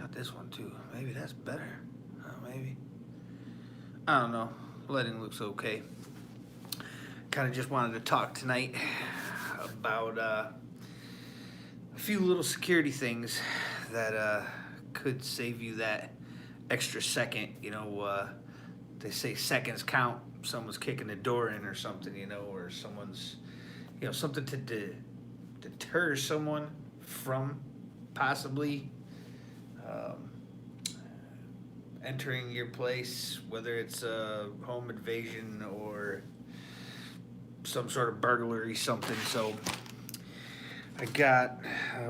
Got this one too. Maybe that's better. Maybe. I don't know. Lighting looks okay. Kind of just wanted to talk tonight about a few little security things that could save you that extra second. They say seconds count. Someone's kicking the door in or something, or someone's, something to deter someone from possibly entering your place, whether it's a home invasion or some sort of burglary, something. So I got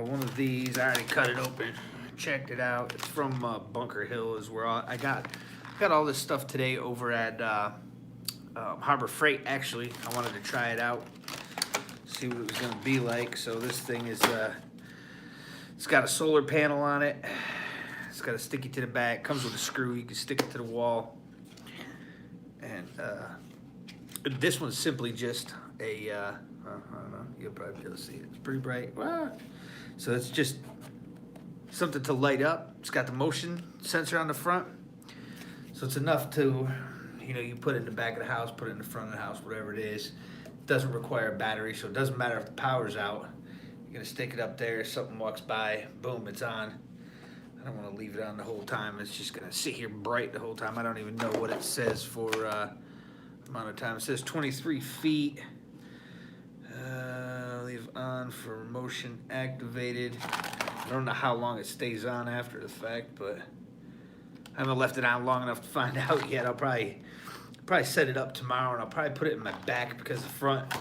one of these. I already cut it open, checked it out. It's from Bunker Hill. Is where I got all this stuff today over at Harbor Freight. Actually, I wanted to try it out, see what it was gonna be like. So this thing is it's got a solar panel on it. It's got a sticky to the back. Comes with a screw. You can stick it to the wall. And this one's simply just a, I don't know, you'll probably be able to see it. It's pretty bright. So it's just something to light up. It's got the motion sensor on the front. So it's enough to, you put it in the back of the house, put it in the front of the house, whatever it is. It doesn't require a battery, so it doesn't matter if the power's out. You're gonna stick it up there, something walks by, boom, it's on. I don't want to leave it on the whole time. It's just gonna sit here bright the whole time. I don't even know what it says for amount of time. It says 23 feet. Leave on for motion activated. I don't know how long it stays on after the fact, but I haven't left it on long enough to find out yet. I'll probably set it up tomorrow, and I'll probably put it in my back because the front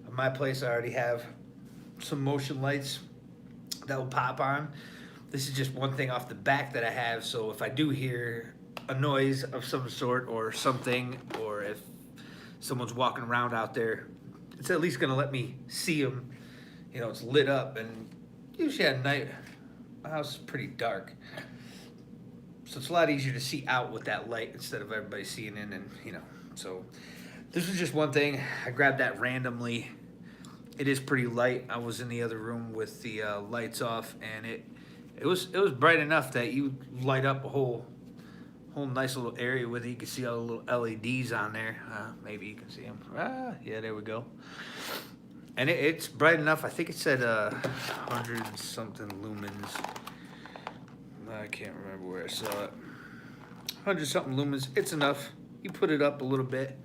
of my place I already have some motion lights that will pop on. This is just one thing off the back that I have, so if I do hear a noise of some sort or something, or if someone's walking around out there, it's at least gonna let me see them. It's lit up, and usually at night, my house is pretty dark. So it's a lot easier to see out with that light instead of everybody seeing in, and so this was just one thing. I grabbed that randomly. It is pretty light. I was in the other room with the lights off, and it was bright enough that you light up a whole nice little area with it. You can see all the little LEDs on there. Maybe you can see them. Yeah, there we go. And it's bright enough. I think it said 100 something lumens. I can't remember where I saw it. 100 something lumens. It's enough. You put it up a little bit,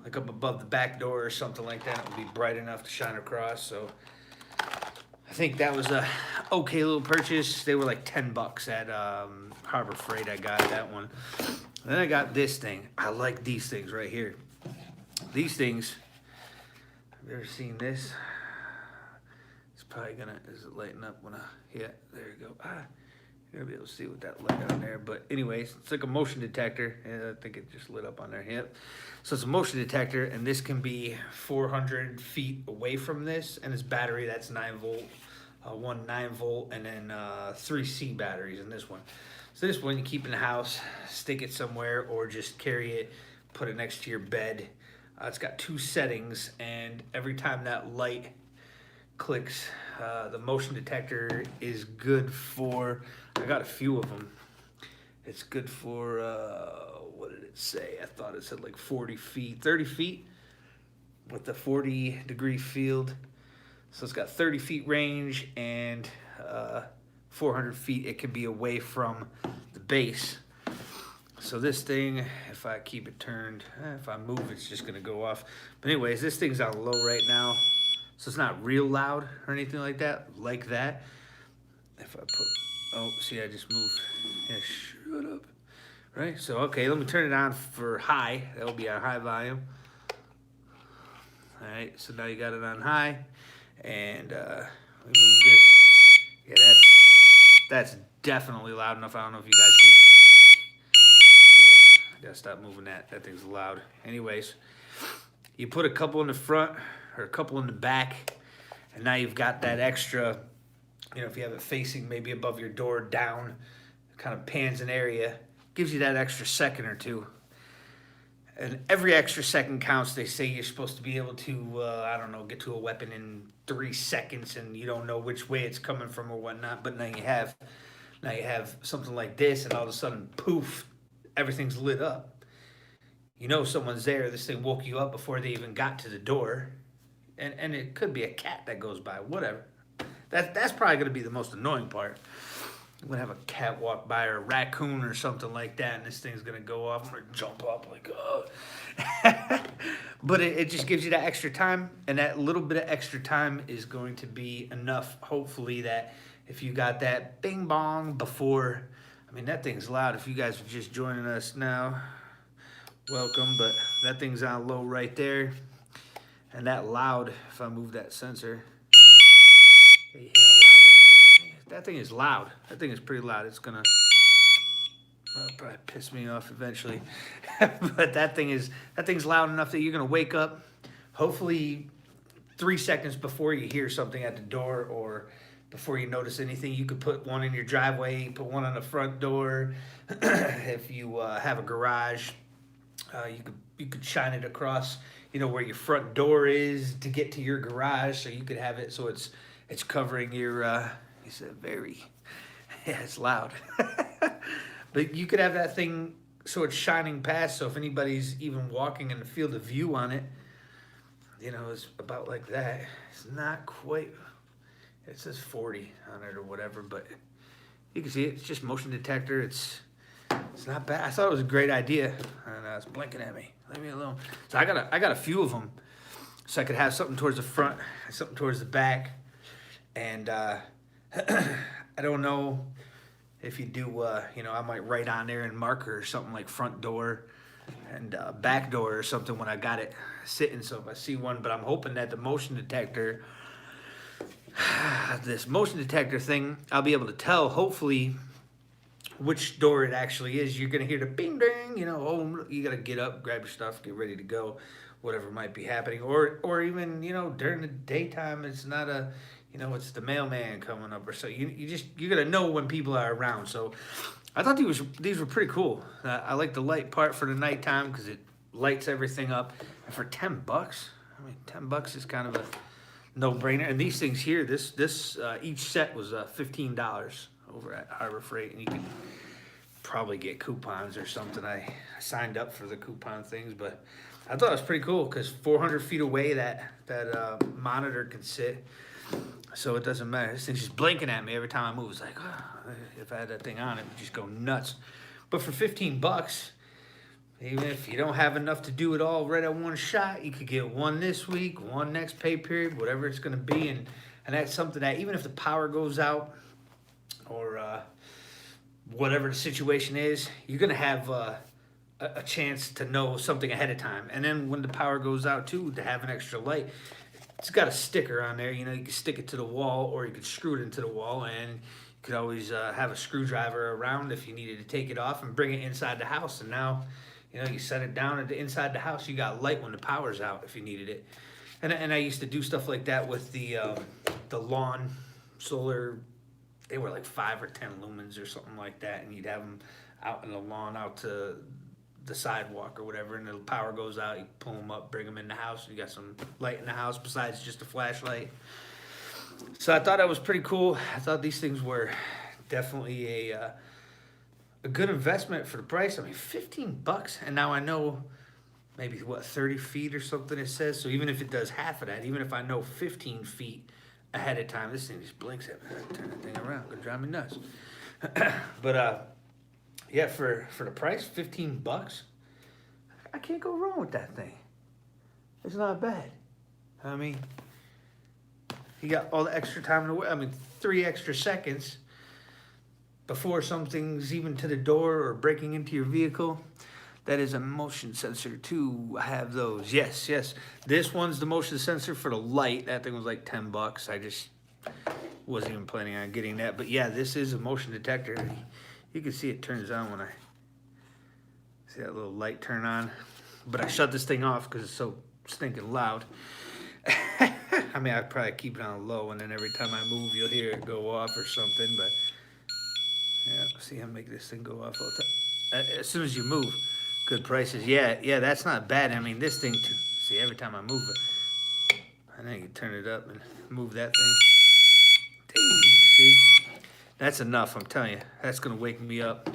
like up above the back door or something like that. It would be bright enough to shine across. So I think that was a okay little purchase. They were like $10 at Harbor Freight. I got that one. And then I got this thing. I like these things right here. These things. Have you ever seen this? It's probably is it lighting up when yeah, there you go. You're gonna be able to see with that light on there. But anyways, it's like a motion detector. And I think it just lit up on there. Yep. So it's a motion detector, and this can be 400 feet away from this, and it's battery that's 9 volt, one 9 volt, and then 3 C batteries in this one. So this one you keep in the house, stick it somewhere, or just carry it, put it next to your bed. It's got 2 settings, and every time that light clicks, the motion detector is good for, I got a few of them. It's good for, what did it say? I thought it said like 40 feet, 30 feet with the 40-degree field. So it's got 30 feet range, and 400 feet it can be away from the base. So this thing, if I keep it turned, if I move, it's just gonna go off. But anyways, this thing's on low right now, so it's not real loud or anything like that. If I put, oh, see, I just moved. Yeah, shut up. Right, so okay, let me turn it on for high. That'll be on high volume. All right, so now you got it on high, and we move this. Yeah, that's definitely loud enough. I don't know if you guys can. Yeah, I gotta stop moving that. That thing's loud. Anyways, you put a couple in the front or a couple in the back, and now you've got that extra. If you have it facing maybe above your door, down, kind of pans an area, gives you that extra second or two. And every extra second counts. They say you're supposed to be able to, I don't know, get to a weapon in 3 seconds, and you don't know which way it's coming from or whatnot. But now you have Now you have something like this, and all of a sudden, poof, everything's lit up. You know someone's there. This thing woke you up before they even got to the door. And it could be a cat that goes by, whatever. That's probably going to be the most annoying part. I'm going to have a cat walk by or a raccoon or something like that, and this thing's going to go off. I'm going to jump up like, oh. But it just gives you that extra time, and that little bit of extra time is going to be enough, hopefully, that if you got that bing bong before, I mean, that thing's loud. If you guys are just joining us now, welcome, but that thing's on low right there. And that loud, if I move that sensor, you hear how loud that thing is loud. That thing is pretty loud. It's gonna probably piss me off eventually. But that thing's loud enough that you're gonna wake up, hopefully 3 seconds before you hear something at the door or before you notice anything. You could put one in your driveway, put one on the front door. If you have a garage, you could shine it across, where your front door is to get to your garage, so you could have it so it's covering your. He said very, yeah, it's loud. But you could have that thing so it's shining past. So if anybody's even walking in the field of view on it, it's about like that. It's not quite. It says 40 on it or whatever, but you can see it. It's just motion detector. It's not bad. I thought it was a great idea, and it's blinking at me. Leave me alone. So I got a few of them, so I could have something towards the front, something towards the back, and I don't know if you do. I might write on there in marker or something like front door and back door or something when I got it sitting. So if I see one, but I'm hoping that the motion detector, this motion detector thing, I'll be able to tell hopefully which door it actually is. You're gonna hear the bing ding, you gotta get up, grab your stuff, get ready to go, whatever might be happening, or even during the daytime, it's not a, it's the mailman coming up or so. You're gonna know when people are around. So I thought these were pretty cool. I like the light part for the nighttime because it lights everything up. And for $10, I mean, $10 is kind of a no-brainer. And these things here, this each set was $15 over at Harbor Freight, and you can probably get coupons or something. I signed up for the coupon things, but I thought it was pretty cool because 400 feet away that monitor can sit, so it doesn't matter. This thing's just blinking at me every time I move. It's like, oh, if I had that thing on, it would just go nuts. But for $15, even if you don't have enough to do it all right at one shot, you could get one this week, one next pay period, whatever it's going to be, and that's something that even if the power goes out or whatever the situation is, you're going to have a chance to know something ahead of time. And then when the power goes out too, to have an extra light, it's got a sticker on there. You can stick it to the wall, or you could screw it into the wall, and you could always have a screwdriver around if you needed to take it off and bring it inside the house. And now, you set it down inside the house, you got light when the power's out if you needed it. And I used to do stuff like that with the lawn solar. They were like 5 or 10 lumens or something like that, and you'd have them out in the lawn, out to the sidewalk or whatever, and the power goes out, you pull them up, bring them in the house, you got some light in the house besides just a flashlight. So I thought that was pretty cool. I thought these things were definitely a good investment for the price. I mean, $15, and now I know maybe 30 feet or something it says. So even if it does half of that, even if I know 15 feet ahead of time, this thing just blinks at me. I turn that thing around, gonna drive me nuts. But yeah, for the price, $15, I can't go wrong with that thing. It's not bad. I mean, you got all the extra time in the way. I mean, 3 extra seconds before something's even to the door or breaking into your vehicle. That is a motion sensor too. I have those. Yes. This one's the motion sensor for the light. That thing was like $10. I just wasn't even planning on getting that. But yeah, this is a motion detector. You can see it turns on when I see that little light turn on. But I shut this thing off because it's so stinking loud. I mean, I'd probably keep it on low, and then every time I move, you'll hear it go off or something. But yeah, see how make this thing go off all the time. As soon as you move. Good prices. Yeah, that's not bad. I mean, this thing too. See, every time I move it, and then you turn it up and move that thing. See, That's enough, I'm telling you. That's gonna wake me up.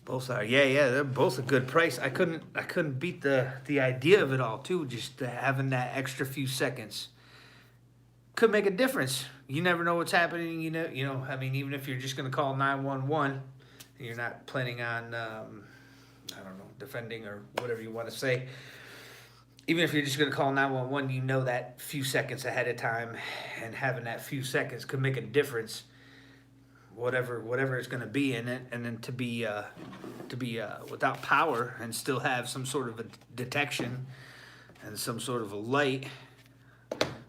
Both are, yeah, they're both a good price. I couldn't beat the idea of it all too. Just having that extra few seconds could make a difference. You never know what's happening. I mean, even if you're just gonna call 911, and you're not planning on, I don't know, defending or whatever you want to say. Even if you're just gonna call 911, you know that few seconds ahead of time, and having that few seconds could make a difference. Whatever it's going to be in it, and then to be without power and still have some sort of a detection and some sort of a light,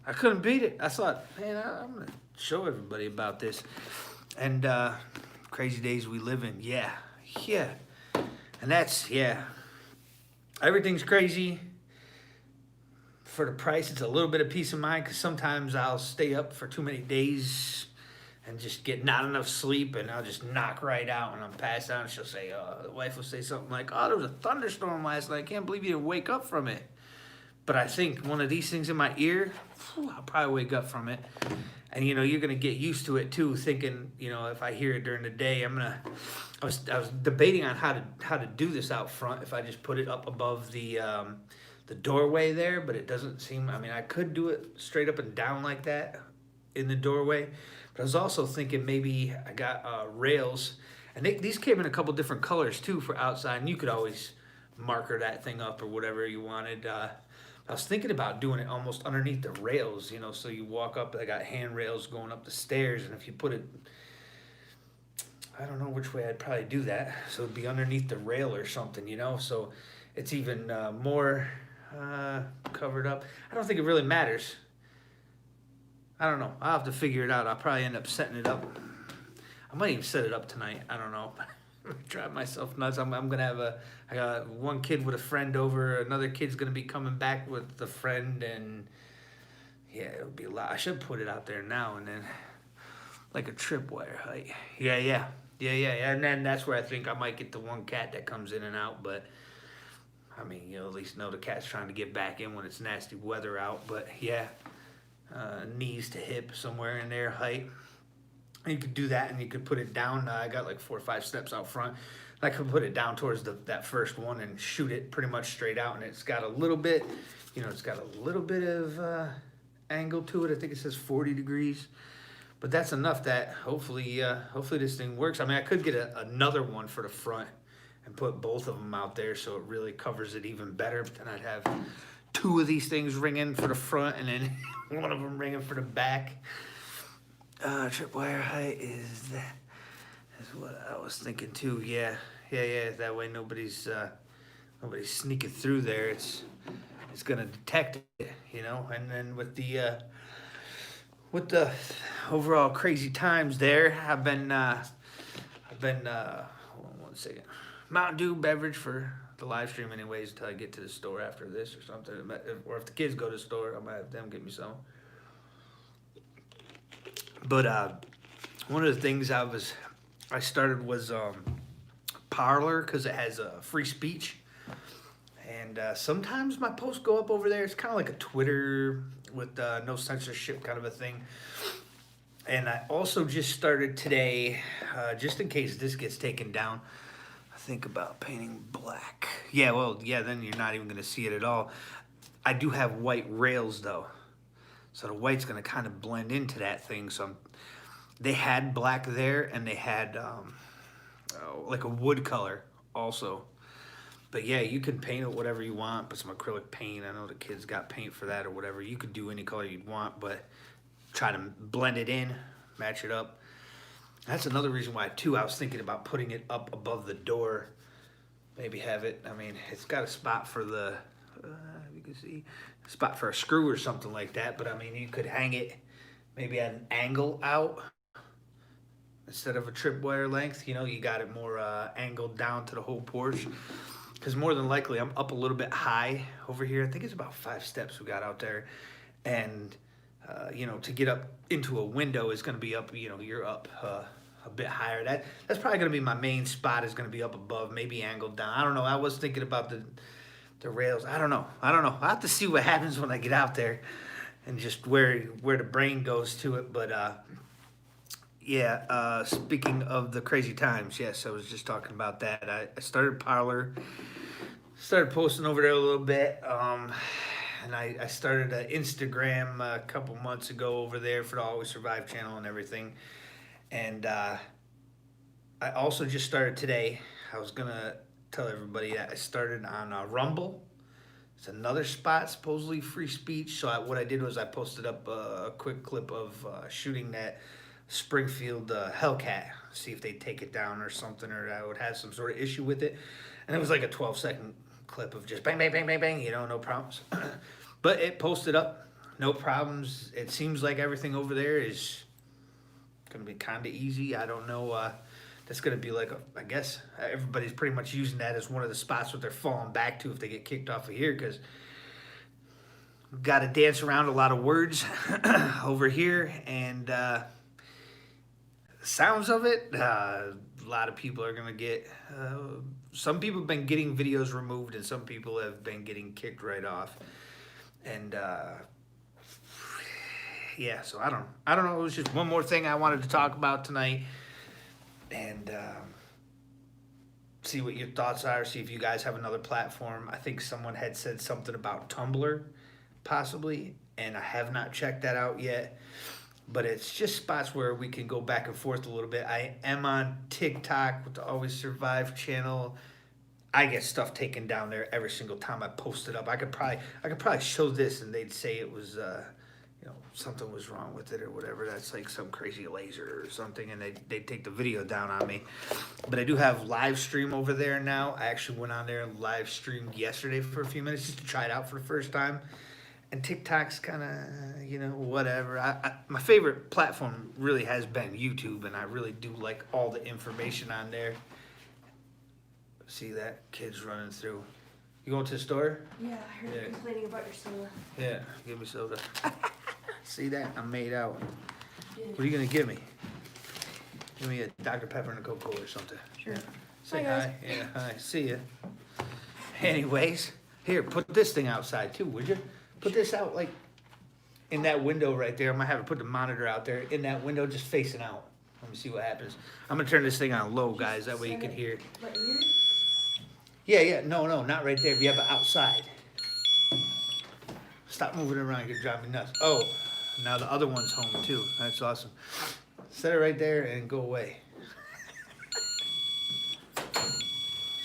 I couldn't beat it. I thought, man, I'm going to show everybody about this. And crazy days we live in, yeah, and that's, everything's crazy. For the price, it's a little bit of peace of mind, because sometimes I'll stay up for too many days and just get not enough sleep, and I'll just knock right out, and I'm passed out, and she'll say, the wife will say something like, oh, there was a thunderstorm last night. I can't believe you didn't wake up from it. But I think one of these things in my ear, I'll probably wake up from it. And, you're going to get used to it, too, thinking, if I hear it during the day, I was debating on how to do this out front, if I just put it up above the doorway there, but it doesn't seem, I could do it straight up and down like that in the doorway. But I was also thinking maybe I got rails, and these came in a couple different colors too for outside, and you could always marker that thing up or whatever you wanted. I was thinking about doing it almost underneath the rails, so you walk up, I got handrails going up the stairs, and if you put it, I don't know which way I'd probably do that, so it'd be underneath the rail or something, so it's even more covered up. I don't think it really matters. I don't know. I'll have to figure it out. I'll probably end up setting it up. I might even set it up tonight. I don't know. Drive myself nuts. I'm going to have I got one kid with a friend over. Another kid's going to be coming back with the friend. And yeah, it'll be a lot. I should put it out there now and then. Like a tripwire height. Yeah. And then that's where I think I might get the one cat that comes in and out. But at least know the cat's trying to get back in when it's nasty weather out. But yeah. Knees to hip, somewhere in there, height. And you could do that, and you could put it down. I got like 4 or 5 steps out front. I could put it down towards that first one and shoot it pretty much straight out. And it's got a little bit, of angle to it. I think it says 40 degrees. But that's enough that hopefully this thing works. I could get another one for the front and put both of them out there so it really covers it even better. But then I'd have 2 of these things ringing for the front, and then one of them ringing for the back. Tripwire height is what I was thinking too. Yeah. That way nobody's sneaking through there. It's gonna detect it, And then with the overall crazy times there, I've been hold on one second. Mountain Dew beverage for the live stream anyways until I get to the store after this or something. Or if the kids go to the store, I might have them get me some. But one of the things I started was Parler, because it has free speech. And sometimes my posts go up over there. It's kind of like a Twitter with no censorship kind of a thing. And I also just started today, just in case this gets taken down, think about painting black. Then you're not even going to see it at all. I do have white rails though, so the white's going to kind of blend into that thing. So they had black there, and they had like a wood color also. But yeah, you can paint it whatever you want. Put some acrylic paint. I know the kids got paint for that or whatever. You could do any color you'd want, but try to blend it in, match it up. That's another reason why, too, I was thinking about putting it up above the door. Maybe have it, it's got a spot for you can see, a spot for a screw or something like that. But, you could hang it maybe at an angle out instead of a tripwire length. You got it more angled down to the whole porch. Because more than likely, I'm up a little bit high over here. I think it's about 5 steps we got out there. And, to get up into a window is going to be up, you're up a bit higher. That's probably going to be my main spot, is going to be up above, maybe angled down. I don't know. I was thinking about the rails. I don't know. I'll have to see what happens when I get out there and just where the brain goes to it. But Yeah, speaking of the crazy times, yes, I was just talking about that. I started Parlor, started posting over there a little bit, and I started an Instagram a couple months ago over there for the Always Survive channel and everything. And I also just started today. I was gonna tell everybody that I started on Rumble. It's another spot, supposedly free speech. So what I did was I posted up a quick clip of shooting that Springfield Hellcat, see if they'd take it down or something, or I would have some sort of issue with it. And it was like a 12-second clip of just bang, bang, bang, bang, bang, no problems. But it posted up, no problems. It seems like everything over there is going to be kind of easy. I don't know. That's going to be like, I guess everybody's pretty much using that as one of the spots that they're falling back to if they get kicked off of here, because we've got to dance around a lot of words over here, and sounds of it, a lot of people are going to get, some people have been getting videos removed, and some people have been getting kicked right off. And yeah, so I don't know. It was just one more thing I wanted to talk about tonight, and see what your thoughts are. See if you guys have another platform. I think someone had said something about Tumblr, possibly, and I have not checked that out yet. But it's just spots where we can go back and forth a little bit. I am on TikTok with the Always Survive channel. I get stuff taken down there every single time I post it up. I could probably show this and they'd say it was something was wrong with it or whatever. That's like some crazy laser or something, and they'd take the video down on me. But I do have live stream over there now. I actually went on there and live streamed yesterday for a few minutes just to try it out for the first time. And TikTok's kind of, whatever. My favorite platform really has been YouTube, and I really do like all the information on there. See that? Kid's running through. You going to the store? Yeah, I heard you complaining about your soda. Yeah, give me soda. See that? I'm made out. What are you going to give me? Give me a Dr. Pepper and a Coca-Cola or something. Sure. Yeah. Say Hi, guys. hi. Yeah, hi. See ya. Anyways, here, put this thing outside too, would you? Put this out like in that window right there. I might have to put the monitor out there in that window, just facing out. Let me see what happens. I'm gonna turn this thing on low, guys. That way you can hear. Right here? Yeah. No, not right there. Yeah, but outside. Stop moving around. You're driving me nuts. Oh, now the other one's home too. That's awesome. Set it right there and go away.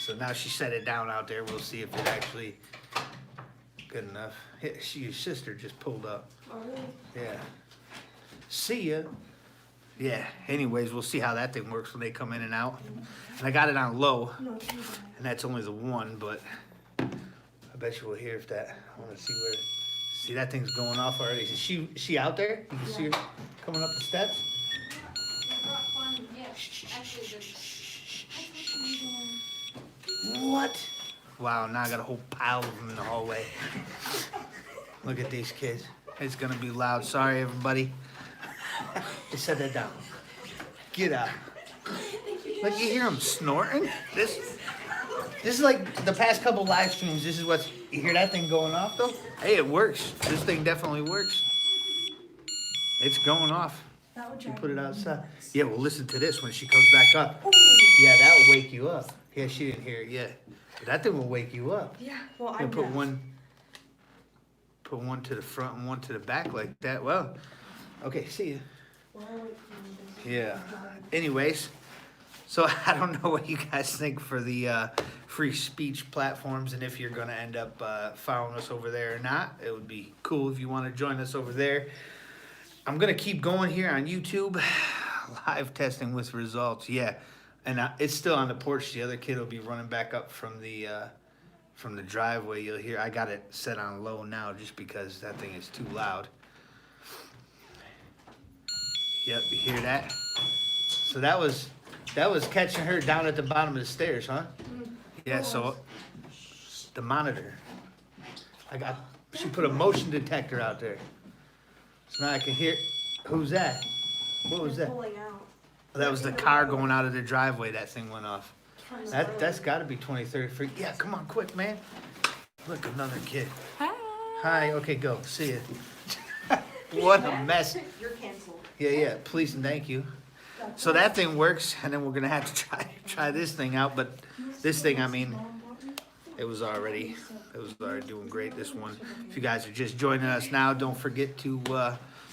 So now she set it down out there. We'll see if it actually good enough. Your sister just pulled up. Oh, really? Yeah. See ya. Yeah. Anyways, we'll see how that thing works when they come in and out. And I got it on low, No, it's not. and that's only the one, but I bet you we'll hear if that. I want to see where. See, that thing's going off already. Is she out there? You can see her coming up the steps. What? Wow, now I got a whole pile of them in the hallway. Look at these kids. It's gonna be loud. Sorry, everybody. Just set that down. Get out. Look, you hear them snorting? This is like the past couple live streams. This is what's, you hear that thing going off though? Hey, it works. This thing definitely works. It's going off. That would You drive put it me outside. nuts. Yeah, well, listen to this when she comes back up. Ooh. Yeah, that'll wake you up. Yeah, she didn't hear it yet. But that thing will wake you up. Yeah, well, You I'm put deaf. one to the front and one to the back like that. Well, okay, see ya. Well, I wait for you to- Yeah. Anyways, so I don't know what you guys think for the free speech platforms, and if you're gonna end up following us over there or not. It would be cool if you want to join us over there. I'm gonna keep going here on YouTube. Live testing with results. Yeah, and it's still on the porch. The other kid will be running back up from the driveway. You'll hear. I got it set on low now just because that thing is too loud. Yep, you hear that? So that was catching her down at the bottom of the stairs, huh? Yeah, so the monitor. She put a motion detector out there. So now I can hear, who's that? What was They're that? pulling out. That was the car going out of the driveway, that thing went off. From the That's road. gotta be 20, 30 feet. Yeah, come on, quick, man. Look, another kid. Hi. Hi, okay, go, see ya. What a mess. You're canceled. Yeah, please and thank you. So that thing works, and then we're gonna have to try this thing out. But this thing, I mean, it was already doing great. This one. If you guys are just joining us now, don't forget to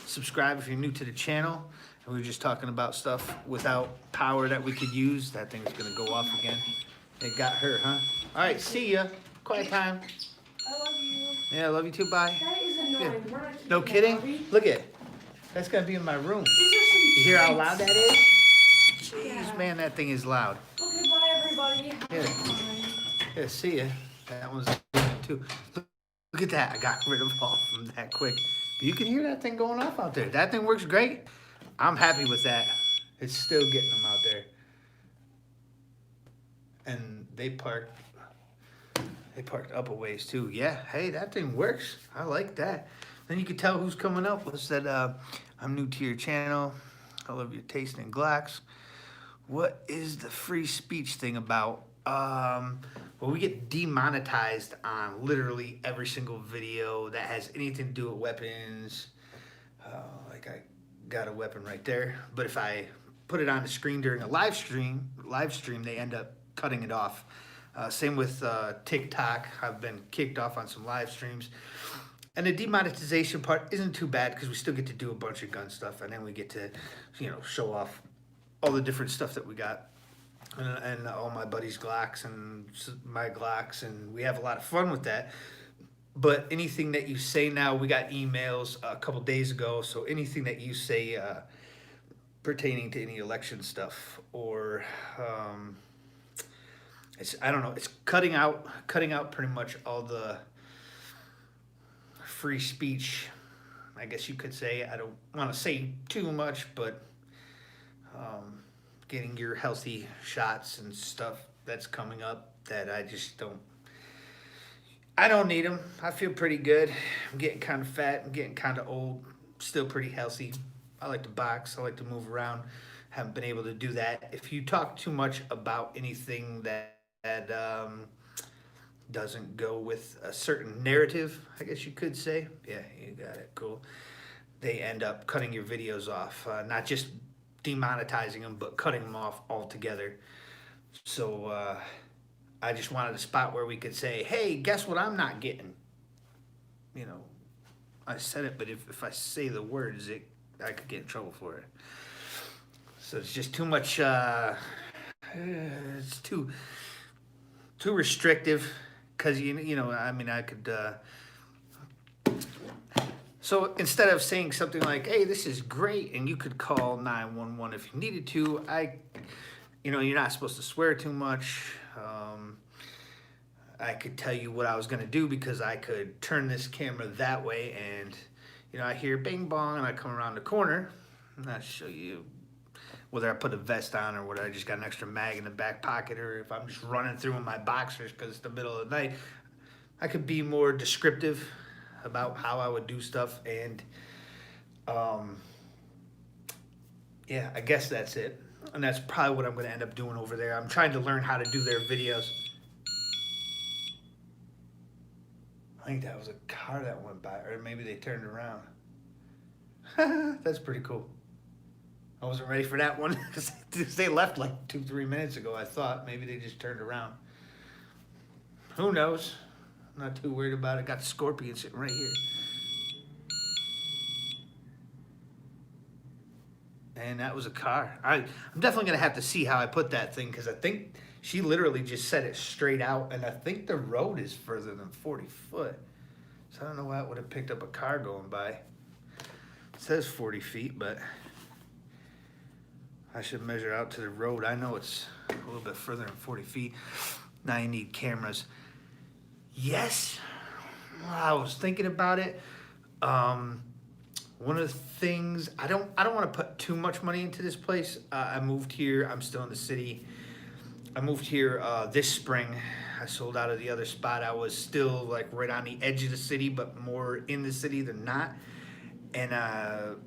subscribe if you're new to the channel. And we were just talking about stuff without power that we could use. That thing's gonna go off again. It got her, huh? All right, see ya. Quiet time. I love you. Yeah, I love you too. Bye. That is annoying. Yeah. We're not keeping No that, kidding. are we? Look at. That's gonna be in my room. These are some You hear how loud that is? Jeez, Yeah. man, that thing is loud. Okay, bye everybody. Yeah. Bye. Yeah, see ya. That one's good too. Look at that. I got rid of all of them that quick. But you can hear that thing going off out there. That thing works great. I'm happy with that. It's still getting them out there. And they parked up a ways too. Yeah, hey, that thing works. I like that. Then you can tell who's coming up. What's that? I'm new to your channel. I love your taste in Glocks. What is the free speech thing about? Well, we get demonetized on literally every single video that has anything to do with weapons. Like I got a weapon right there, but if I put it on the screen during a live stream, they end up cutting it off. Same with TikTok. I've been kicked off on some live streams. And the demonetization part isn't too bad because we still get to do a bunch of gun stuff, and then we get to, show off all the different stuff that we got. And all my buddies' Glocks and my Glocks, and we have a lot of fun with that. But anything that you say now, we got emails a couple days ago, so anything that you say pertaining to any election stuff or I don't know, it's cutting out pretty much all the free speech, I guess you could say. I don't want to say too much, but getting your healthy shots and stuff that's coming up that I don't need them. I feel pretty good. I'm getting kind of fat. I'm getting kind of old. Still pretty healthy. I like to box. I like to move around. Haven't been able to do that. If you talk too much about anything that doesn't go with a certain narrative, I guess you could say. Yeah, you got it. Cool. They end up cutting your videos off. Not just demonetizing them, but cutting them off altogether. So I just wanted a spot where we could say, hey, guess what I'm not getting? I said it, but if I say the words, I could get in trouble for it. So it's just too much, it's too restrictive, because, I could, so instead of saying something like, hey, this is great, and you could call 911 if you needed to, you're not supposed to swear too much. I could tell you what I was going to do because I could turn this camera that way and, I hear bing bong and I come around the corner and I show you whether I put a vest on or whether I just got an extra mag in the back pocket or if I'm just running through in my boxers because it's the middle of the night. I could be more descriptive about how I would do stuff, and yeah, I guess that's it. And that's probably what I'm going to end up doing over there. I'm trying to learn how to do their videos. I think that was a car that went by, or maybe they turned around. That's pretty cool. I wasn't ready for that one because they left like 2-3 minutes ago. I thought maybe they just turned around. Who knows? I'm not too worried about it. Got the Scorpion sitting right here. And that was a car. I'm definitely going to have to see how I put that thing because I think she literally just set it straight out, and I think the road is further than 40 foot. So I don't know why it would have picked up a car going by. It says 40 feet, but I should measure out to the road. I know it's a little bit further than 40 feet. Now you need cameras. Yes, I was thinking about it. One of the things, I don't want to put too much money into this place. I moved here. I'm still in the city. I moved here this spring. I sold out of the other spot. I was still like right on the edge of the city, but more in the city than not. And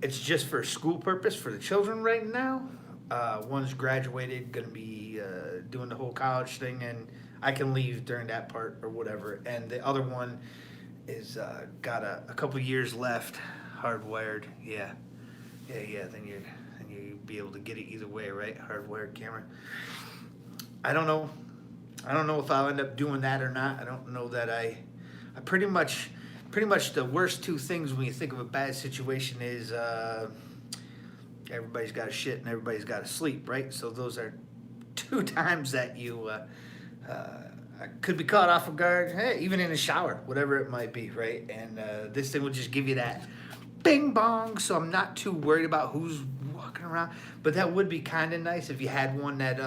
it's just for school purpose for the children right now. One's graduated, gonna be doing the whole college thing, and I can leave during that part or whatever. And the other one is got a couple years left, hardwired. Yeah. Then be able to get it either way, right? Hardwired camera. I don't know. I don't know if I'll end up doing that or not. I don't know that I pretty much the worst two things when you think of a bad situation is everybody's got to shit and everybody's got to sleep, right? So those are two times that you I could be caught off guard, hey, even in the shower, whatever it might be, right? And this thing will just give you that bing bong, so I'm not too worried about who's walking around. But that would be kind of nice if you had one that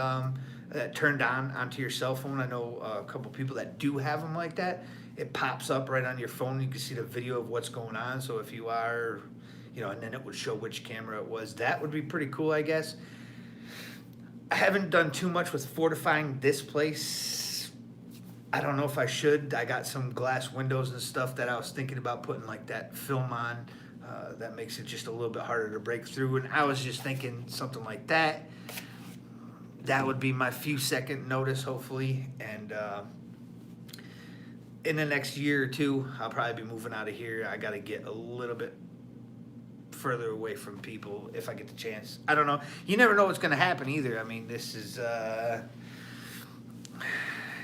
that turned onto your cell phone. I know a couple people that do have them like that. It pops up right on your phone. You can see the video of what's going on. So if you are, and then it would show which camera it was. That would be pretty cool, I guess. I haven't done too much with fortifying this place. I don't know if I should. I got some glass windows and stuff that I was thinking about putting like that film on. That makes it just a little bit harder to break through. And I was just thinking something like that. That would be my few second notice, hopefully. And in the next year or two, I'll probably be moving out of here. I got to get a little bit further away from people if I get the chance. I don't know. You never know what's going to happen either. I mean, this is, here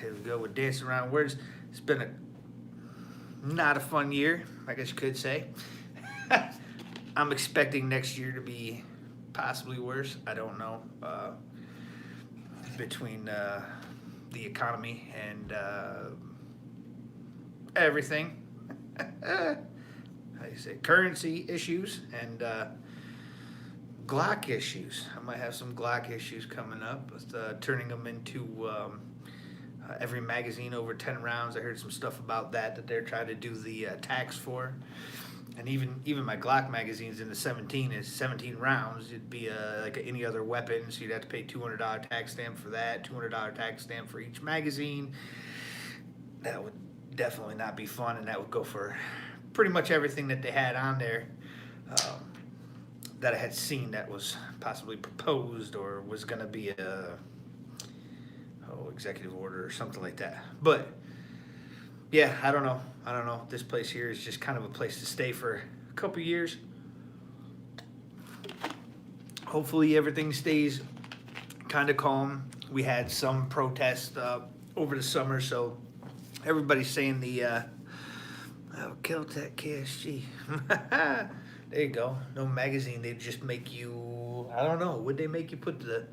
we go with dancing around words. It's been not a fun year, I guess you could say. I'm expecting next year to be possibly worse. I don't know. Between the economy and everything. How do you say? Currency issues and Glock issues. I might have some Glock issues coming up with turning them into every magazine over 10 rounds. I heard some stuff about that they're trying to do the tax for. And even my Glock magazines in the 17 is 17 rounds. It'd be like any other weapon, so you'd have to pay $200 tax stamp for that, $200 tax stamp for each magazine. That would definitely not be fun, and that would go for pretty much everything that they had on there that I had seen that was possibly proposed or was going to be a executive order or something like that. But yeah, I don't know. This place here is just kind of a place to stay for a couple years. Hopefully everything stays kind of calm. We had some protests over the summer, so everybody's saying the Kel-Tec KSG. There you go. No magazine. They just make you, I don't know. Would they make you put the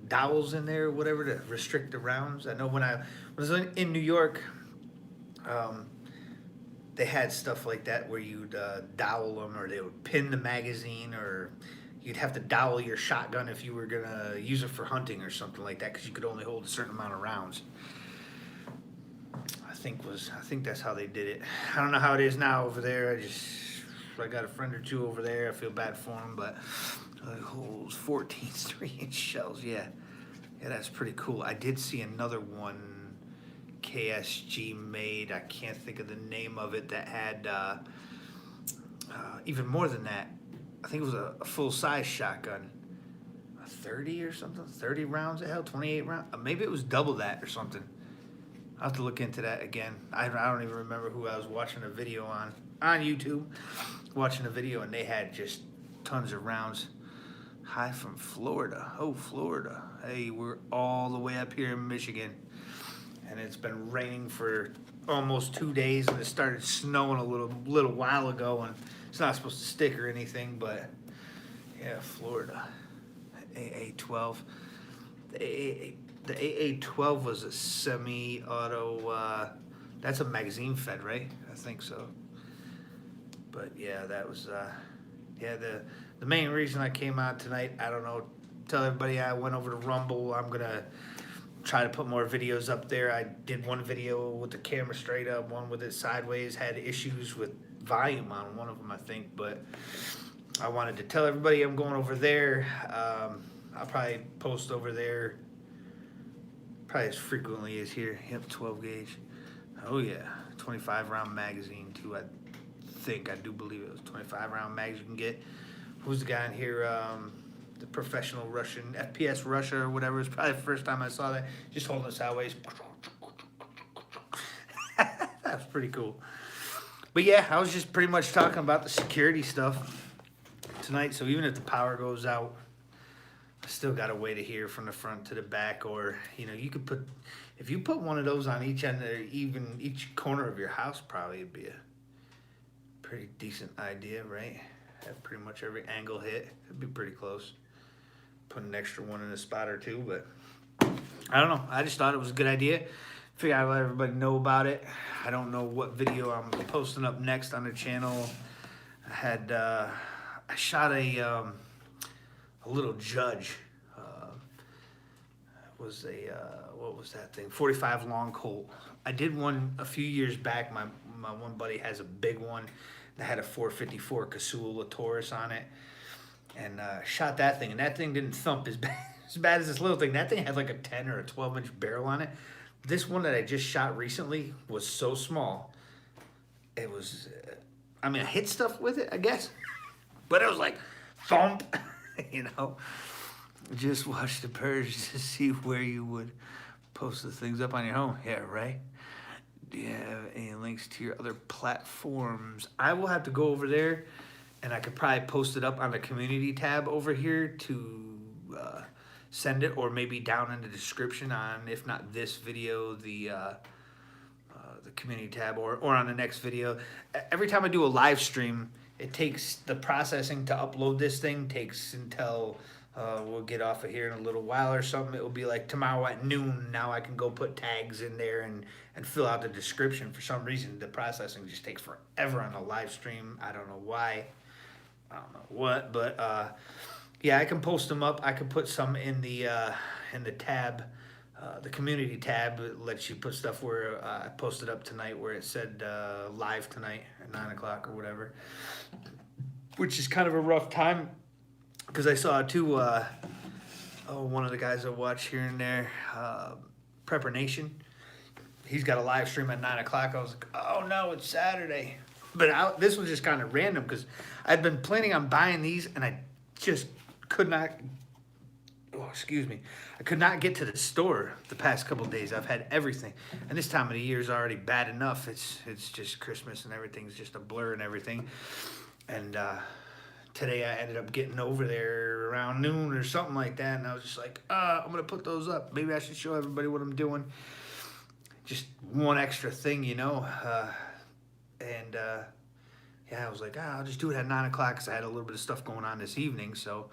dowels in there or whatever to restrict the rounds? I know when I was in New York, they had stuff like that where you'd dowel them, or they would pin the magazine, or you'd have to dowel your shotgun if you were gonna use it for hunting or something like that, because you could only hold a certain amount of rounds. I think that's how they did it. I don't know how it is now over there. I got a friend or two over there. I feel bad for them, but it holds 14 3-inch shells. Yeah, that's pretty cool. I did see another one KSG made. I can't think of the name of it, that had even more than that. I think it was a full-size shotgun. A 30 or something? 30 rounds it held? 28 rounds? Maybe it was double that or something. I'll have to look into that again. I don't even remember who I was watching a video on YouTube, watching a video, and they had just tons of rounds. Hi from Florida. Oh, Florida. Hey, we're all the way up here in Michigan, and it's been raining for almost 2 days, and it started snowing a little while ago, and it's not supposed to stick or anything, but yeah, Florida. AA-12. The AA-12 was a semi-auto, that's a magazine fed, right? I think so. But yeah, that was, the main reason I came out tonight, I don't know, tell everybody I went over to Rumble. I'm going to try to put more videos up there. I did one video with the camera straight up, one with it sideways, had issues with volume on one of them, I think, but I wanted to tell everybody I'm going over there. I'll probably post over there probably as frequently as here. Yep, 12 gauge. Oh yeah, 25 round magazine too. I do believe it was 25 round mags you can get. Who's the guy in here? The professional Russian, FPS Russia or whatever. It's probably the first time I saw that. Just holding it sideways. That's pretty cool. But yeah, I was just pretty much talking about the security stuff tonight, so even if the power goes out, I still got a way to hear from the front to the back. Or, you know, you could put, if you put one of those on each end, or even each corner of your house, probably it'd be a pretty decent idea, right? Have pretty much every angle hit. It'd be pretty close. Put an extra one in a spot or two, but I don't know. I just thought it was a good idea. Figured I'd let everybody know about it. I don't know what video I'm posting up next on the channel. I had I shot a little Judge. It was a what was that thing? 45 long Colt. I did one a few years back. My one buddy has a big one that had a 454 Casulla Taurus on it, and shot that thing. And that thing didn't thump as bad as this little thing. That thing had like a 10 or a 12-inch barrel on it. This one that I just shot recently was so small. It was, I mean, I hit stuff with it, I guess, but it was like thump, you know. Just watch the purge to see where you would post the things up on your home. Yeah, right? Do you have any links to your other platforms? I will have to go over there, and I could probably post it up on the community tab over here to send it, or maybe down in the description on, if not this video, the community tab, or on the next video. Every time I do a live stream, it takes, the processing to upload this thing takes until we'll get off of here in a little while or something. It will be like tomorrow at noon. Now I can go put tags in there and fill out the description. For some reason, the processing just takes forever on a live stream. I don't know why. I don't know what, but yeah, I can post them up. I can put some in the tab, the community tab. It lets you put stuff where I posted up tonight where it said live tonight at 9 o'clock or whatever, which is kind of a rough time because I saw too, one of the guys I watch here and there, Prepper Nation. He's got a live stream at 9 o'clock. I was like, oh no, it's Saturday. But this was just kind of random because I'd been planning on buying these and I just could not, I could not get to the store the past couple of days. I've had everything. And this time of the year is already bad enough. It's just Christmas and everything's just a blur and everything. And today I ended up getting over there around noon or something like that. And I was just like, I'm going to put those up. Maybe I should show everybody what I'm doing. Just one extra thing, you know. Yeah, I was like, I'll just do it at 9 o'clock because I had a little bit of stuff going on this evening. So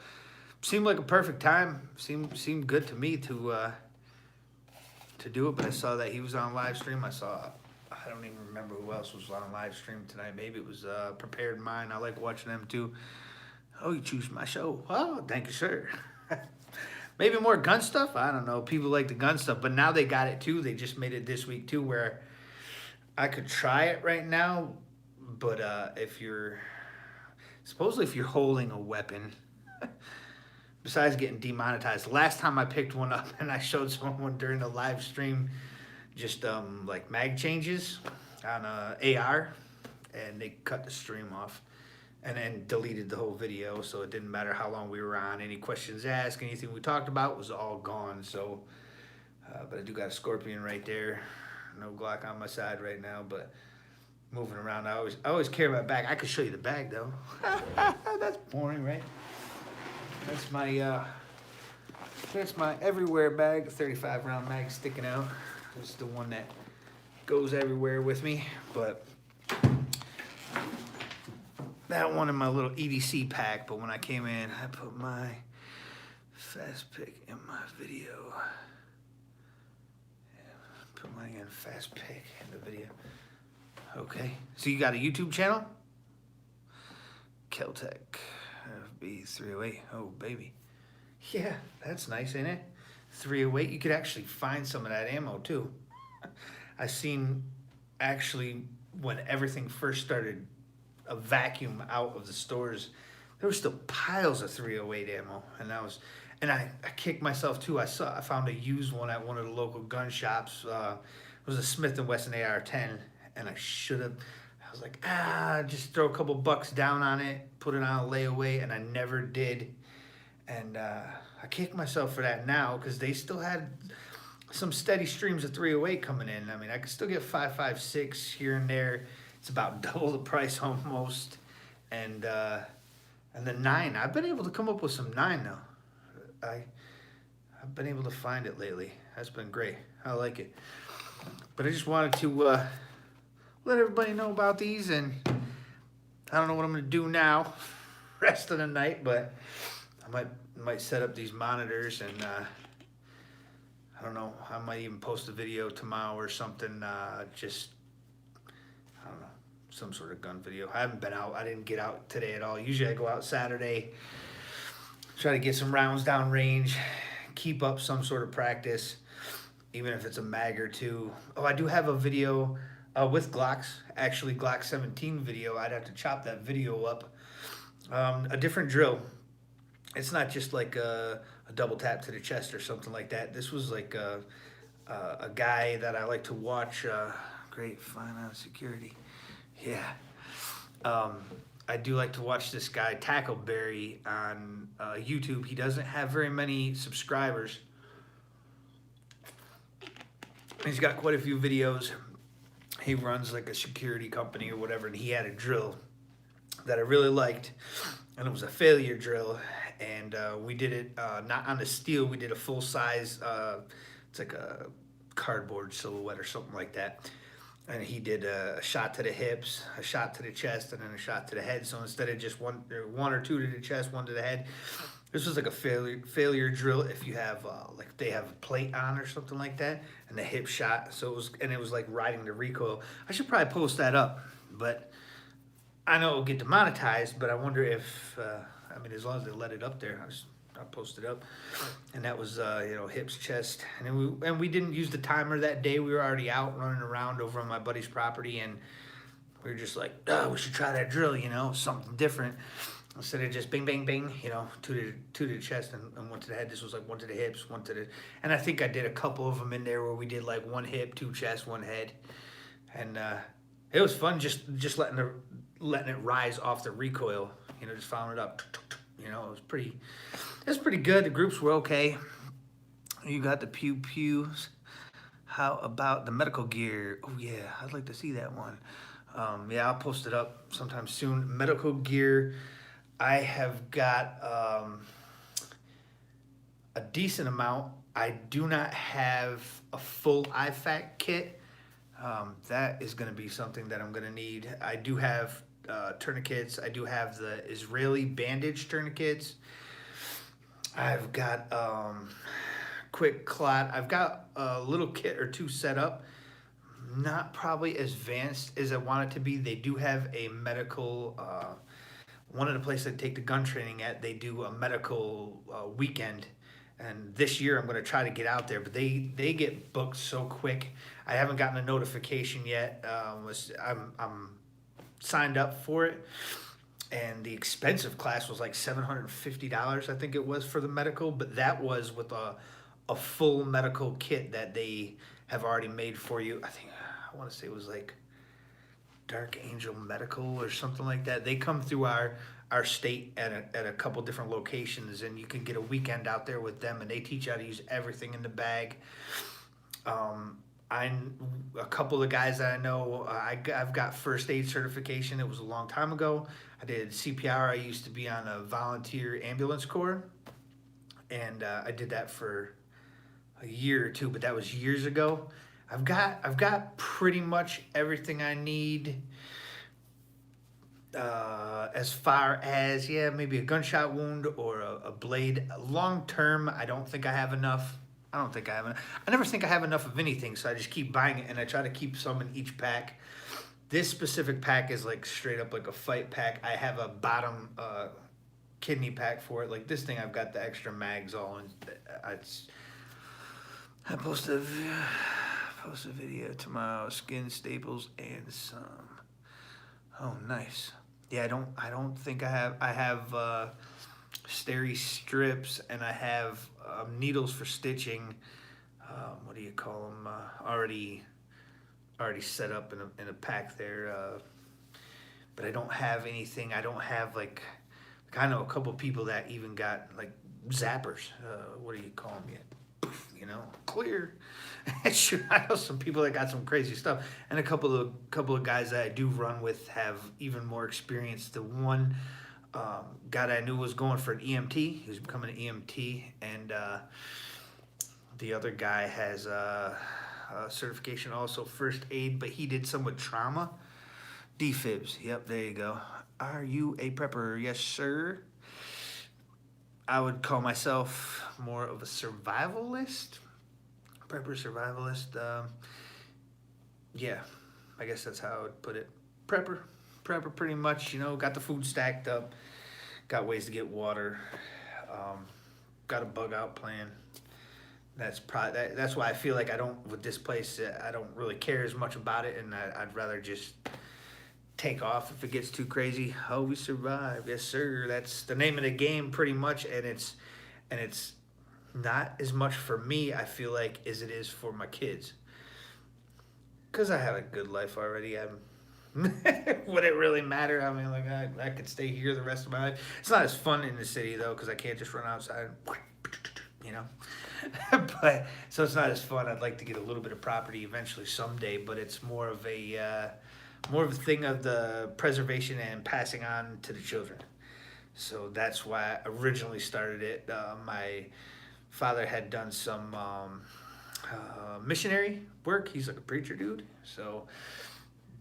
seemed like a perfect time. Seemed good to me to do it. But I saw that he was on live stream. I don't even remember who else was on live stream tonight. Maybe it was Prepared Mind. I like watching them too. Oh, you choose my show. Oh, thank you, sir. Maybe more gun stuff. I don't know. People like the gun stuff, but now they got it too. They just made it this week too, where I could try it right now. But if you're holding a weapon, besides getting demonetized, last time I picked one up and I showed someone during the live stream, just like mag changes on AR, and they cut the stream off and then deleted the whole video. So it didn't matter how long we were on. Any questions asked, anything we talked about was all gone. So, but I do got a Scorpion right there. No Glock on my side right now, but moving around, I always carry my bag. I could show you the bag though. That's boring, right? That's my everywhere bag. 35 round mag sticking out. This is the one that goes everywhere with me. But that one in my little EDC pack. But when I came in, I put my fast pick in my video. Put mine in fast pick in the video. Okay, so you got a YouTube channel? Keltec FB308. Oh, baby. Yeah, that's nice, ain't it? 308. You could actually find some of that ammo, too. I seen, actually, when everything first started a vacuum out of the stores, there were still piles of 308 ammo. And I kicked myself, too. I found a used one at one of the local gun shops. It was a Smith & Wesson AR-10. And I was like, just throw a couple bucks down on it, put it on a layaway, and I never did. And I kick myself for that now because they still had some steady streams of 308 coming in. I mean, I could still get 5.56 here and there. It's about double the price almost. And And the 9, I've been able to come up with some 9 now. I've been able to find it lately. That's been great. I like it. But I just wanted to let everybody know about these, and I don't know what I'm gonna do now, rest of the night, but I might set up these monitors, and I don't know. I might even post a video tomorrow or something. Just I don't know, some sort of gun video. I haven't been out. I didn't get out today at all. Usually I go out Saturday, try to get some rounds down range, keep up some sort of practice, even if it's a mag or two. Oh, I do have a video with Glocks, actually Glock 17 video. I'd have to chop that video up. A different drill. It's not just like a double tap to the chest or something like that. This was like a guy that I like to watch. Great Fine on Security. Yeah. I do like to watch this guy, Tackleberry, on YouTube. He doesn't have very many subscribers. He's got quite a few videos. He runs like a security company or whatever, and he had a drill that I really liked, and it was a failure drill, and we did it not on the steel. We did a full size, it's like a cardboard silhouette or something like that, and he did a shot to the hips, a shot to the chest, and then a shot to the head. So instead of just one or two to the chest, one to the head, this was like a failure drill if you have like they have a plate on or something like that, and the hip shot. So it was like riding the recoil. I should probably post that up, but I know it'll get demonetized. But I wonder if I mean, as long as they let it up there, I'll post it up. And that was hips, chest, and we didn't use the timer that day. We were already out running around over on my buddy's property, and we were just like, oh, we should try that drill, something different. Instead of just bing, bang, bang, two to the chest and one to the head. This was like one to the hips, one to the... And I think I did a couple of them in there where we did like one hip, two chest, one head. And it was fun just letting it rise off the recoil, just following it up. It was pretty good. The groups were okay. You got the pew-pews. How about the medical gear? Oh, yeah, I'd like to see that one. Yeah, I'll post it up sometime soon. Medical gear... I have got a decent amount. I do not have a full IFAK kit. That is going to be something that I'm going to need. I do have tourniquets. I do have the Israeli bandage tourniquets. I've got quick clot. I've got a little kit or two set up. Not probably as advanced as I want it to be. They do have a medical... one of the places I take the gun training at, they do a medical weekend, and this year I'm going to try to get out there, but they get booked so quick. I haven't gotten a notification yet. I'm signed up for it, and the expensive class was like $750, I think it was, for the medical, but that was with a full medical kit that they have already made for you. I want to say it was like Dark Angel Medical or something like that. They come through our state at a couple different locations, and you can get a weekend out there with them, and they teach you how to use everything in the bag. A couple of guys that I know, I've got first aid certification. It was a long time ago. I did CPR. I used to be on a volunteer ambulance corps, and I did that for a year or two, but that was years ago. I've got pretty much everything I need as far as, maybe a gunshot wound or a blade. Long term, I don't think I have enough. I never think I have enough of anything, so I just keep buying it, and I try to keep some in each pack. This specific pack is like straight up like a fight pack. I have a bottom kidney pack for it. Like this thing, I've got the extra mags all in. I post a video tomorrow. Skin staples and some. Oh, nice. Yeah, I don't think I have. I have steri strips, and I have needles for stitching. What do you call them? Already set up in a pack there. But I don't have anything. I don't have like I know a couple people that even got like zappers. What do you call them yet? Clear. Sure, I know some people that got some crazy stuff, and a couple of guys that I do run with have even more experience. The one Guy that I knew was going for an EMT. He was becoming an EMT, and the other guy has a certification also first aid, but he did some with trauma. DFibs. Yep, there you go. Are you a prepper? Yes, sir. I would call myself more of a survivalist. Prepper survivalist. Yeah, I guess that's how I would put it. Prepper. Prepper pretty much, got the food stacked up, got ways to get water, got a bug out plan. That's why I feel like with this place, I don't really care as much about it, and I'd rather just take off if it gets too crazy. Oh, we survive. Yes, sir. That's the name of the game pretty much, and it's not as much for me, I feel like, as it is for my kids. Because I have a good life already. Would it really matter? I mean, like, I could stay here the rest of my life. It's not as fun in the city, though, because I can't just run outside, But, so it's not as fun. I'd like to get a little bit of property eventually someday, but it's more of a thing of the preservation and passing on to the children. So that's why I originally started it. My father had done some missionary work. He's like a preacher dude. So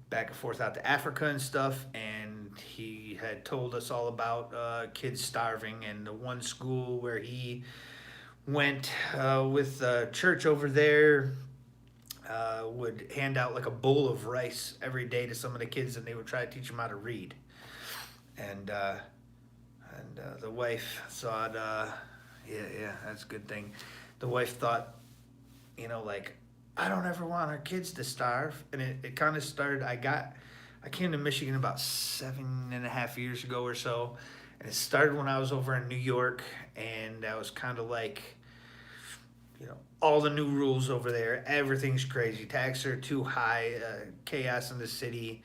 back and forth out to Africa and stuff, and he had told us all about kids starving, and the one school where he went with the church over there would hand out like a bowl of rice every day to some of the kids, and they would try to teach them how to read. And the wife thought, yeah, that's a good thing. The wife thought, like, I don't ever want our kids to starve. And it kind of started, I came to Michigan about 7.5 years ago or so. And it started when I was over in New York, and I was kind of like, all the new rules over there, everything's crazy. Taxes are too high, chaos in the city.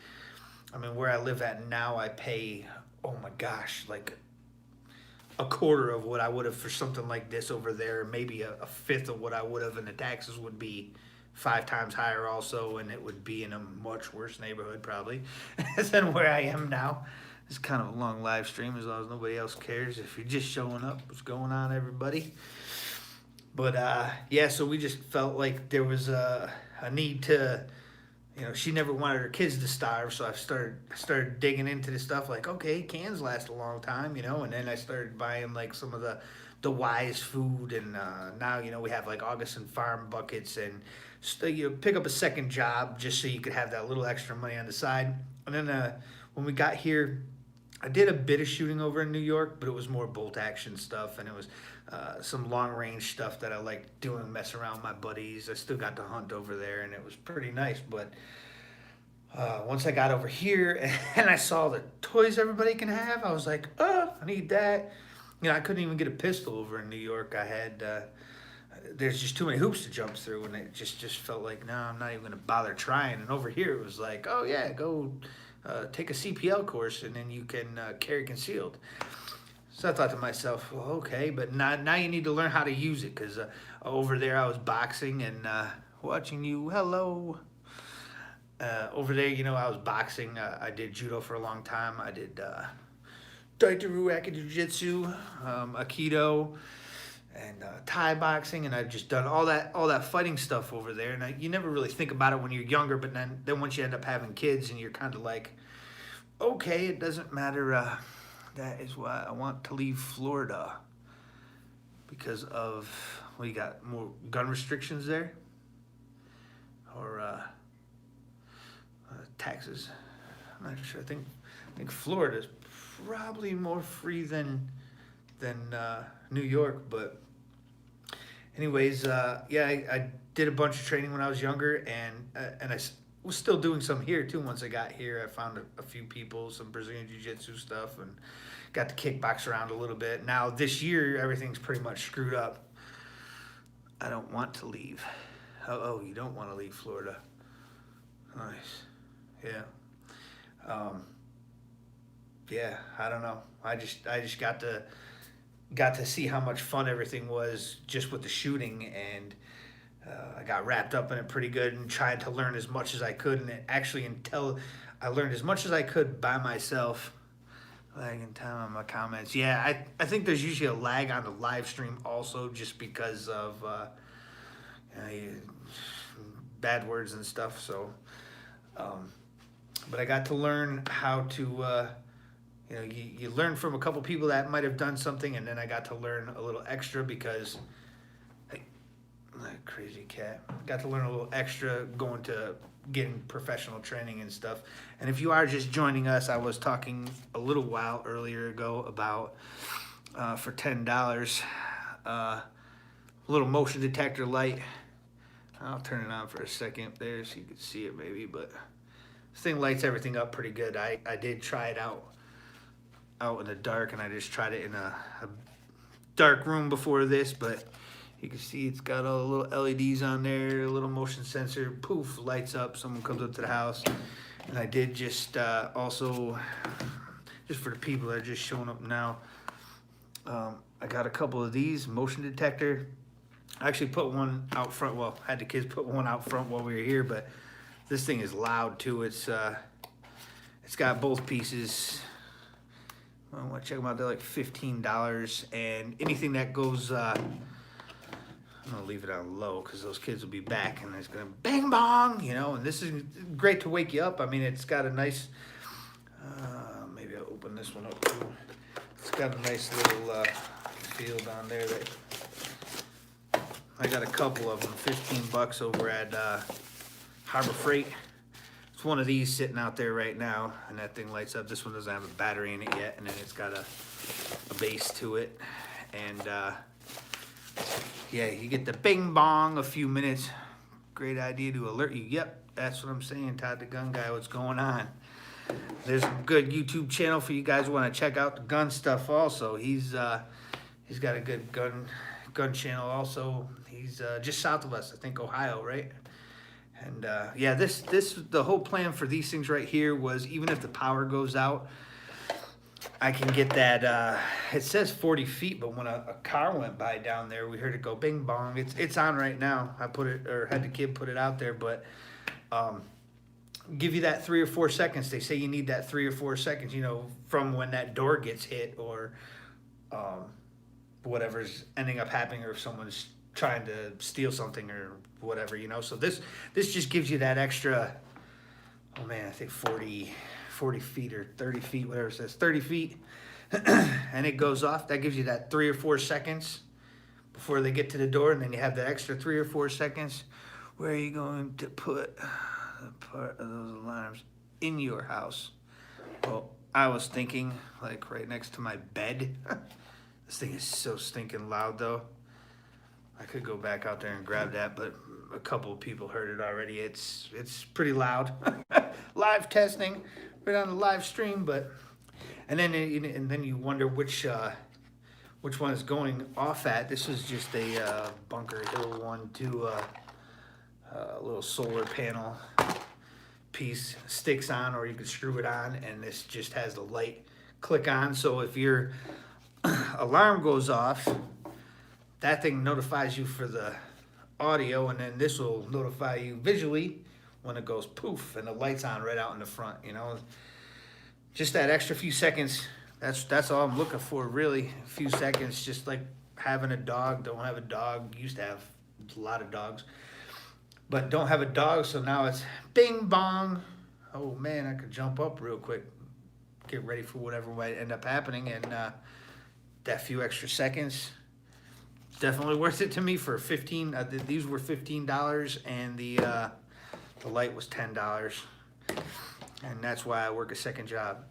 I mean, where I live at now, I pay, oh my gosh, like a quarter of what I would have for something like this over there, maybe a fifth of what I would have, and the taxes would be 5 times higher also, and it would be in a much worse neighborhood probably than where I am now. It's kind of a long live stream as long as nobody else cares. If you're just showing up, what's going on, everybody? But yeah, so we just felt like there was a need to, she never wanted her kids to starve, so I started digging into the stuff like, okay, cans last a long time, and then I started buying like some of the Wise food, and now we have like Augustin Farm buckets, and pick up a second job just so you could have that little extra money on the side. And then when we got here, I did a bit of shooting over in New York, but it was more bolt action stuff, and it was some long range stuff that I liked doing, mess around with my buddies. I still got to hunt over there, and it was pretty nice. But once I got over here and I saw the toys everybody can have, I was like, oh, I need that. I couldn't even get a pistol over in New York. I had, there's just too many hoops to jump through, and it just felt like, no, I'm not even going to bother trying. And over here, it was like, oh, yeah, go take a CPL course, and then you can carry concealed. So I thought to myself, well, okay, but now you need to learn how to use it, because over there I was boxing and watching you. Hello. Over there, I was boxing. I did judo for a long time. I did Daitaru, Aikido Jiu-Jitsu, Aikido, and Thai boxing, and I've just done all that fighting stuff over there. And you never really think about it when you're younger, but then once you end up having kids, and you're kind of like, okay, it doesn't matter. That is why I want to leave Florida, because of, what you got, more gun restrictions there, or taxes. I'm not sure. I think Florida's probably more free than New York, but anyways, yeah, I did a bunch of training when I was younger, and I was still doing some here too. Once I got here, I found a few people, some Brazilian Jiu-Jitsu stuff, and got to kickbox around a little bit. Now this year, everything's pretty much screwed up. I don't want to leave. Oh, you don't want to leave Florida? Nice. Yeah. Yeah, I don't know. I just got to see how much fun everything was just with the shooting, and I got wrapped up in it pretty good and tried to learn as much as I could. And actually, until I learned as much as I could by myself, Lag in time on my comments. Yeah, I think there's usually a lag on the live stream also, just because of bad words and stuff. So, but I got to learn how to, you learn from a couple people that might have done something, and then I got to learn a little extra because, hey, that crazy cat, got to learn a little extra going to getting professional training and stuff. And if you are just joining us, I was talking a little while earlier ago about for $10 a little motion detector light. I'll turn it on for a second there so you can see it maybe, but this thing lights everything up pretty good. I did try it out in the dark, and I just tried it in a dark room before this, but you can see it's got all the little LEDs on there, a little motion sensor, poof, lights up, someone comes up to the house. And I did just also, just for the people that are just showing up now, I got a couple of these motion detector. I actually put one out front, well, had the kids put one out front while we were here, but this thing is loud too. It's got both pieces. I want to check them out. They're like $15, and anything that goes, I'm gonna leave it on low because those kids will be back and it's gonna bang bong, and this is great to wake you up. I mean, it's got a nice, maybe I'll open this one up too. It's got a nice little field on there that I got a couple of them, $15 over at Harbor Freight. It's one of these sitting out there right now, and that thing lights up. This one doesn't have a battery in it yet, and then it's got a base to it, and yeah, you get the bing bong a few minutes. Great idea to alert you. Yep, that's what I'm saying, Todd the Gun Guy. What's going on? There's a good YouTube channel for you guys who want to check out the gun stuff also. He's got a good gun channel also. He's just south of us, I think Ohio, right? And yeah, the whole plan for these things right here was even if the power goes out, I can get that, it says 40 feet, but when a car went by down there, we heard it go bing bong. It's on right now. I put it, or had the kid put it out there, but give you that 3 or 4 seconds. They say you need that 3 or 4 seconds, from when that door gets hit or whatever's ending up happening, or if someone's trying to steal something or whatever, So this just gives you that extra, oh man, I think 40 feet or 30 feet, whatever it says, 30 feet, and it goes off. That gives you that 3 or 4 seconds before they get to the door, and then you have that extra 3 or 4 seconds. Where are you going to put the part of those alarms in your house? Well, I was thinking like right next to my bed. This thing is so stinking loud though. I could go back out there and grab that, but a couple of people heard it already. It's pretty loud. Live testing right on the live stream, and then you wonder which one is going off at. This is just a Bunker Hill one too. A little solar panel piece sticks on, or you can screw it on, and this just has the light click on. So if your alarm goes off, that thing notifies you for the audio, and then this will notify you visually when it goes poof and the light's on right out in the front. Just that extra few seconds. That's all I'm looking for, really. A few seconds, just like having a dog. Don't have a dog. Used to have a lot of dogs, but don't have a dog, so now it's bing bong. Oh man, I could jump up real quick, get ready for whatever might end up happening, and that few extra seconds, definitely worth it to me for 15. These were $15, and the light was $10, and that's why I work a second job,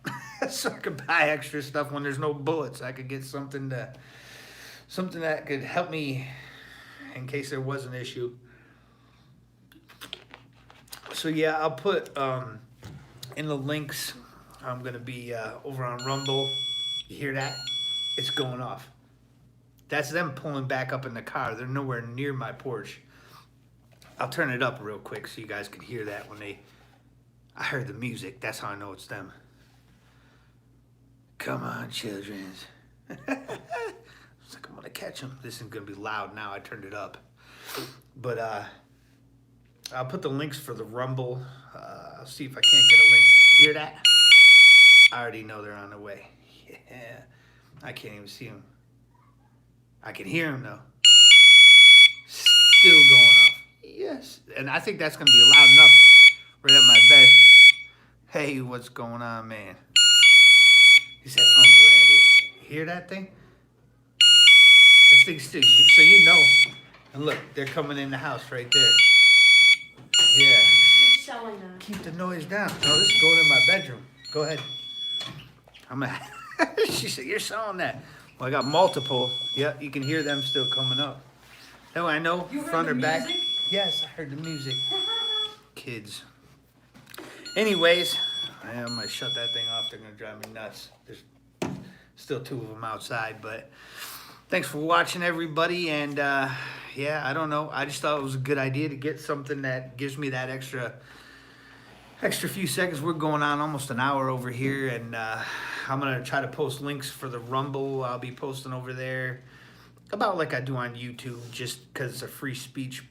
so I could buy extra stuff when there's no bullets. I could get something that could help me in case there was an issue. So yeah, I'll put in the links. I'm gonna be over on Rumble. You hear that? It's going off. That's them pulling back up in the car. They're nowhere near my porch. I'll turn it up real quick so you guys can hear that when I heard the music. That's how I know it's them. Come on, children. It's like I'm gonna catch them. This is gonna be loud now. I turned it up. But I'll put the links for the Rumble. I'll see if I can't get a link. You hear that? I already know they're on the way. Yeah. I can't even see him. I can hear him though. Still going off. Yes. And I think that's going to be loud enough right at my bed. Hey, what's going on, man? He said, Uncle Andy. You hear that thing? That thing's still, so you know. And look, they're coming in the house right there. Yeah. Keep selling that. Keep the noise down. No, this is going in my bedroom. Go ahead. I'm at. She said, you're selling that. Well, I got multiple. Yeah, you can hear them still coming up. That way I know, You heard front the or back. music? Yes, I heard the music. Kids. Anyways, I might shut that thing off. They're going to drive me nuts. There's still 2 of them outside, but thanks for watching, everybody. And yeah, I don't know. I just thought it was a good idea to get something that gives me that extra few seconds. We're going on almost an hour over here, and I'm gonna try to post links for the Rumble. I'll be posting over there about like I do on YouTube, just because it's a free speech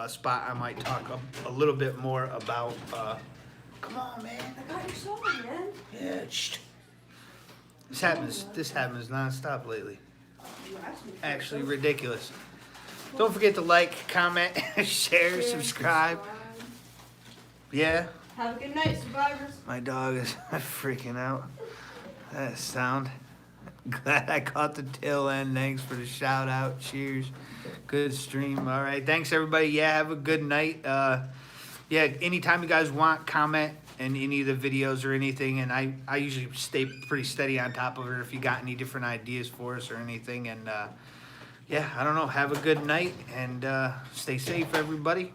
spot. I might talk a little bit more about. Come on, man. I got your song, man. Yeah. Shh. This happens nonstop lately. You asked me. Actually, ridiculous. Don't forget to like, comment, share, subscribe. Yeah. Have a good night, survivors. My dog is freaking out. That sound. Glad I caught the tail end. Thanks for the shout out. Cheers. Good stream. All right. Thanks, everybody. Yeah, have a good night. Yeah, anytime you guys want, comment in any of the videos or anything. And I usually stay pretty steady on top of it if you got any different ideas for us or anything. And yeah, I don't know. Have a good night and stay safe, everybody.